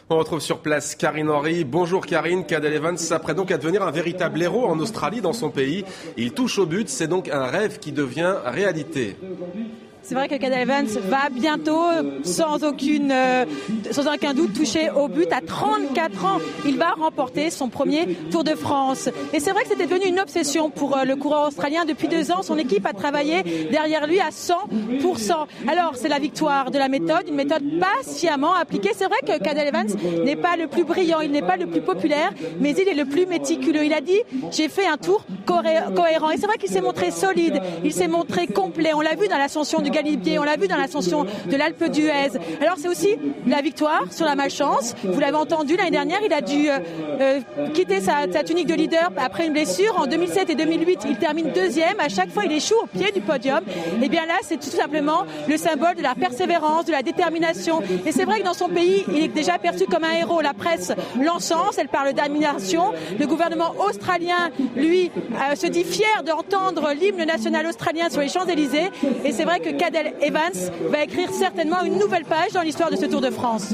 On retrouve sur place Karine Henry. Bonjour Karine, Cadel Evans s'apprête donc à devenir un véritable héros en Australie, dans son pays. Il touche au but, c'est donc un rêve qui devient réalité. C'est vrai que Cadel Evans va bientôt, sans aucun doute, toucher au but. À 34 ans, il va remporter son premier Tour de France. Et c'est vrai que c'était devenu une obsession pour le coureur australien. Depuis 2 ans, son équipe a travaillé derrière lui à 100%. Alors, c'est la victoire de la méthode, une méthode patiemment appliquée. C'est vrai que Cadel Evans n'est pas le plus brillant, il n'est pas le plus populaire, mais il est le plus méticuleux. Il a dit, j'ai fait un tour cohérent. Et c'est vrai qu'il s'est montré solide, il s'est montré complet. On l'a vu dans l'ascension du Galibier, on l'a vu dans l'ascension de l'Alpe d'Huez. Alors c'est aussi la victoire sur la malchance. Vous l'avez entendu, l'année dernière, il a dû quitter sa tunique de leader après une blessure. En 2007 et 2008, il termine 2e. À chaque fois, il échoue au pied du podium. Et bien là, c'est tout simplement le symbole de la persévérance, de la détermination. Et c'est vrai que dans son pays, il est déjà perçu comme un héros. La presse l'encense, elle parle d'admiration. Le gouvernement australien, lui, se dit fier d'entendre l'hymne national australien sur les Champs-Élysées. Et c'est vrai que Cadel Evans va écrire certainement une nouvelle page dans l'histoire de ce Tour de France.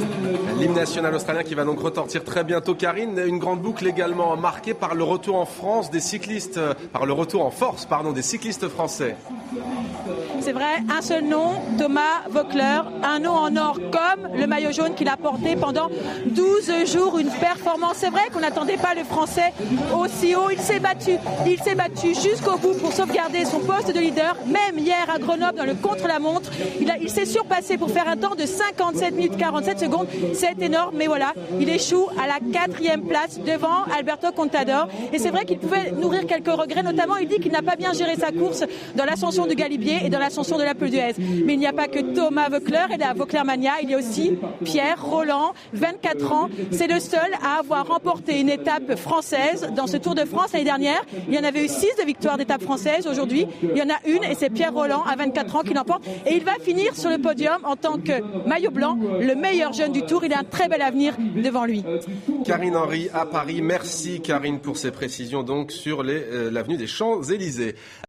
L'hymne national australien qui va donc retentir très bientôt. Karine, une grande boucle également marquée par le retour en France des cyclistes, par le retour en force, des cyclistes français. C'est vrai, un seul nom, Thomas Voeckler, un nom en or comme le maillot jaune qu'il a porté pendant 12 jours, une performance. C'est vrai qu'on n'attendait pas le Français aussi haut. Il s'est battu jusqu'au bout pour sauvegarder son poste de leader. Même hier à Grenoble dans le contre-la-montre, il s'est surpassé pour faire un temps de 57 minutes 47 secondes. C'est énorme, mais voilà, il échoue à la 4e place devant Alberto Contador. Et c'est vrai qu'il pouvait nourrir quelques regrets, notamment il dit qu'il n'a pas bien géré sa course dans l'ascension du Galibier et dans l'ascension de l'Alpe d'Huez. Mais il n'y a pas que Thomas Voeckler et la Voecklermania, il y a aussi Pierre Rolland, 24 ans. C'est le seul à avoir remporté une étape française dans ce Tour de France l'année dernière. Il y en avait eu 6 de victoires d'étape française. Aujourd'hui, il y en a une et c'est Pierre Rolland à 24 ans qui l'emporte. Et il va finir sur le podium en tant que maillot blanc, le meilleur jeune du Tour. Il a un très bel avenir devant lui. Karine Henry à Paris. Merci Karine pour ces précisions donc sur l'avenue des Champs-Élysées.